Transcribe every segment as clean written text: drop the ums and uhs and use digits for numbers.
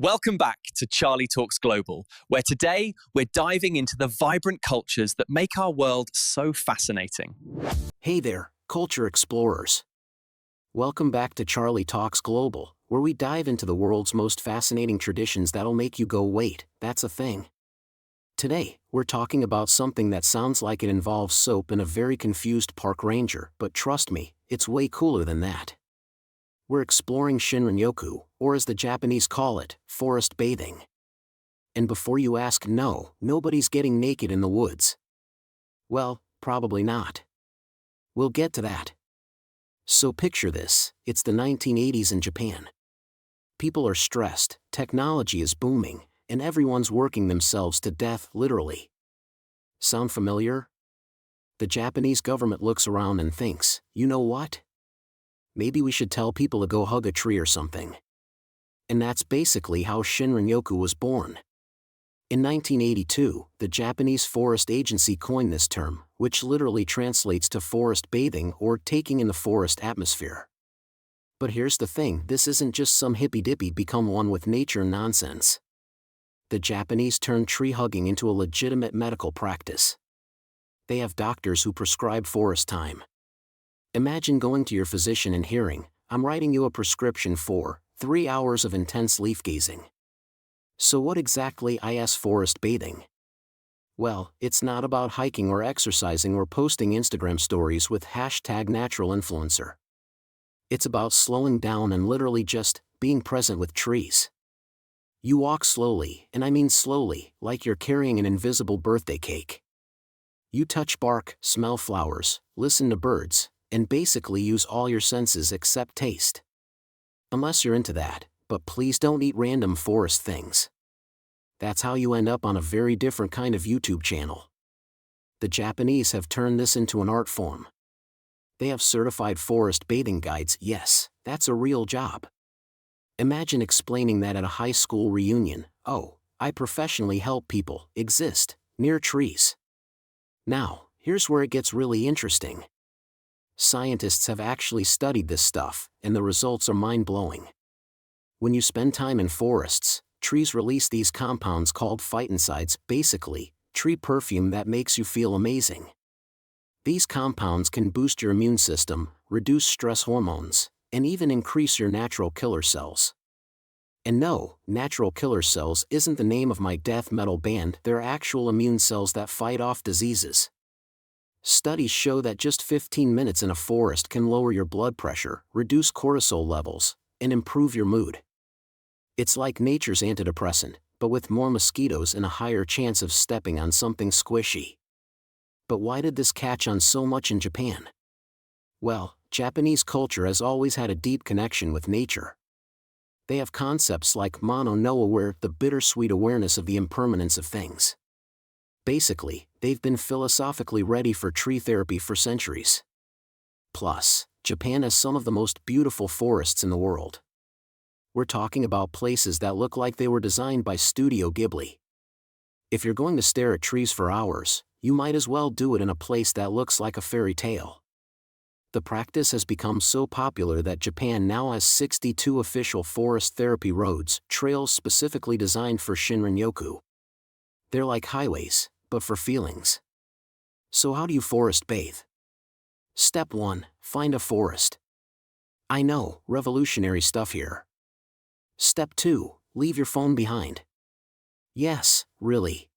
Welcome back to Charlie Talks Global, where today we're diving into the vibrant cultures that make our world so fascinating. Hey there, culture explorers. Welcome back to Charlie Talks Global, where we dive into the world's most fascinating traditions that'll make you go, wait, that's a thing. Today, we're talking about something that sounds like it involves soap and a very confused park ranger, but trust me, it's way cooler than that. We're exploring Shinrin-Yoku, or as the Japanese call it, forest bathing. And before you ask, no, nobody's getting naked in the woods. Well, probably not. We'll get to that. So picture this, it's the 1980s in Japan. People are stressed, technology is booming, and everyone's working themselves to death, literally. Sound familiar? The Japanese government looks around and thinks, you know what? Maybe we should tell people to go hug a tree or something. And that's basically how Shinrin-Yoku was born. In 1982, the Japanese Forest Agency coined this term, which literally translates to forest bathing or taking in the forest atmosphere. But here's the thing, this isn't just some hippy-dippy become one with nature nonsense. The Japanese turned tree hugging into a legitimate medical practice. They have doctors who prescribe forest time. Imagine going to your physician and hearing, I'm writing you a prescription for 3 hours of intense leaf gazing. So what exactly is forest bathing? Well, it's not about hiking or exercising or posting Instagram stories with #NaturalInfluencer. It's about slowing down and literally just being present with trees. You walk slowly, and I mean slowly, like you're carrying an invisible birthday cake. You touch bark, smell flowers, listen to birds, and basically use all your senses except taste. Unless you're into that, but please don't eat random forest things. That's how you end up on a very different kind of YouTube channel. The Japanese have turned this into an art form. They have certified forest bathing guides, yes, that's a real job. Imagine explaining that at a high school reunion, oh, I professionally help people exist near trees. Now, here's where it gets really interesting. Scientists have actually studied this stuff, and the results are mind-blowing. When you spend time in forests, trees release these compounds called phytoncides, basically, tree perfume that makes you feel amazing. These compounds can boost your immune system, reduce stress hormones, and even increase your natural killer cells. And no, natural killer cells isn't the name of my death metal band, they're actual immune cells that fight off diseases. Studies show that just 15 minutes in a forest can lower your blood pressure, reduce cortisol levels, and improve your mood. It's like nature's antidepressant, but with more mosquitoes and a higher chance of stepping on something squishy. But why did this catch on so much in Japan? Well, Japanese culture has always had a deep connection with nature. They have concepts like mono no aware, the bittersweet awareness of the impermanence of things. Basically, they've been philosophically ready for tree therapy for centuries. Plus, Japan has some of the most beautiful forests in the world. We're talking about places that look like they were designed by Studio Ghibli. If you're going to stare at trees for hours, you might as well do it in a place that looks like a fairy tale. The practice has become so popular that Japan now has 62 official forest therapy roads, trails specifically designed for Shinrin-Yoku. They're like highways, but for feelings. So how do you forest bathe? Step 1, find a forest. I know, revolutionary stuff here. Step 2, leave your phone behind. Yes, really.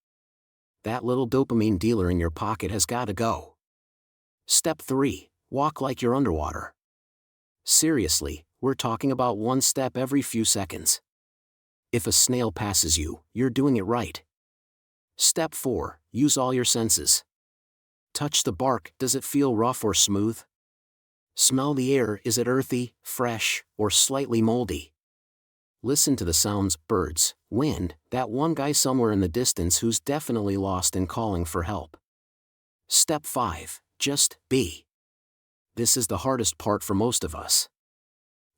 That little dopamine dealer in your pocket has got to go. Step 3, walk like you're underwater. Seriously, we're talking about one step every few seconds. If a snail passes you, you're doing it right. Step 4, use all your senses. Touch the bark, does it feel rough or smooth? Smell the air, is it earthy, fresh, or slightly moldy? Listen to the sounds, birds, wind, that one guy somewhere in the distance who's definitely lost and calling for help. Step 5, just be. This is the hardest part for most of us.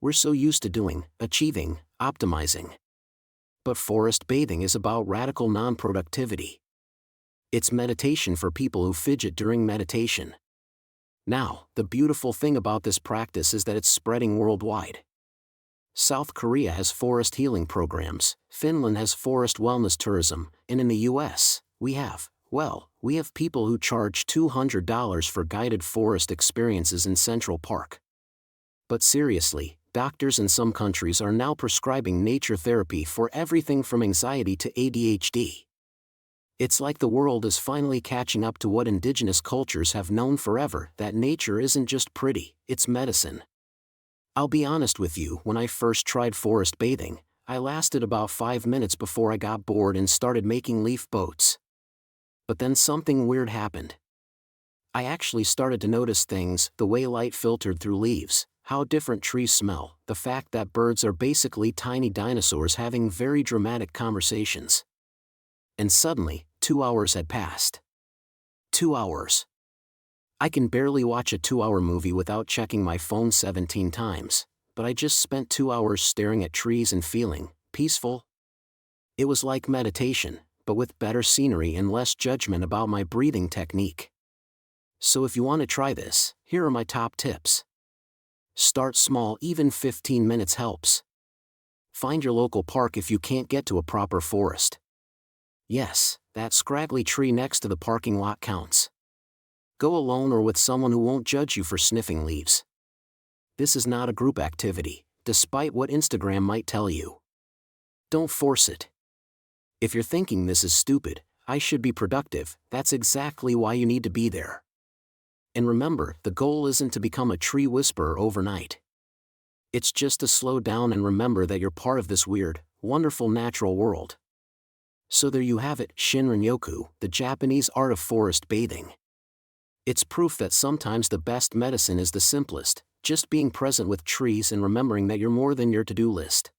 We're so used to doing, achieving, optimizing. But forest bathing is about radical non-productivity. It's meditation for people who fidget during meditation. Now, the beautiful thing about this practice is that it's spreading worldwide. South Korea has forest healing programs, Finland has forest wellness tourism, and in the US, we have people who charge $200 for guided forest experiences in Central Park. But seriously, doctors in some countries are now prescribing nature therapy for everything from anxiety to ADHD. It's like the world is finally catching up to what indigenous cultures have known forever, that nature isn't just pretty, it's medicine. I'll be honest with you, when I first tried forest bathing, I lasted about 5 minutes before I got bored and started making leaf boats. But then something weird happened. I actually started to notice things, the way light filtered through leaves, how different trees smell, the fact that birds are basically tiny dinosaurs having very dramatic conversations. And suddenly, 2 hours had passed. 2 hours. I can barely watch a 2-hour movie without checking my phone 17 times, but I just spent 2 hours staring at trees and feeling peaceful. It was like meditation, but with better scenery and less judgment about my breathing technique. So if you want to try this, here are my top tips. Start small, even 15 minutes helps. Find your local park if you can't get to a proper forest. Yes, that scraggly tree next to the parking lot counts. Go alone or with someone who won't judge you for sniffing leaves. This is not a group activity, despite what Instagram might tell you. Don't force it. If you're thinking this is stupid, I should be productive, that's exactly why you need to be there. And remember, the goal isn't to become a tree whisperer overnight. It's just to slow down and remember that you're part of this weird, wonderful natural world. So there you have it, Shinrin-Yoku, the Japanese art of forest bathing. It's proof that sometimes the best medicine is the simplest, just being present with trees and remembering that you're more than your to-do list.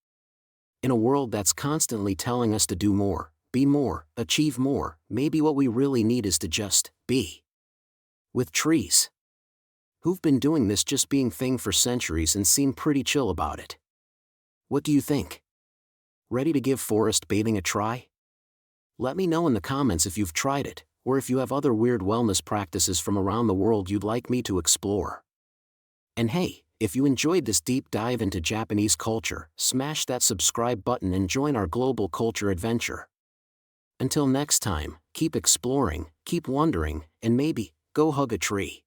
In a world that's constantly telling us to do more, be more, achieve more, maybe what we really need is to just be. With trees. Who've been doing this just being thing for centuries and seem pretty chill about it. What do you think? Ready to give forest bathing a try? Let me know in the comments if you've tried it, or if you have other weird wellness practices from around the world you'd like me to explore. And hey, if you enjoyed this deep dive into Japanese culture, smash that subscribe button and join our global culture adventure. Until next time, keep exploring, keep wondering, and maybe, go hug a tree.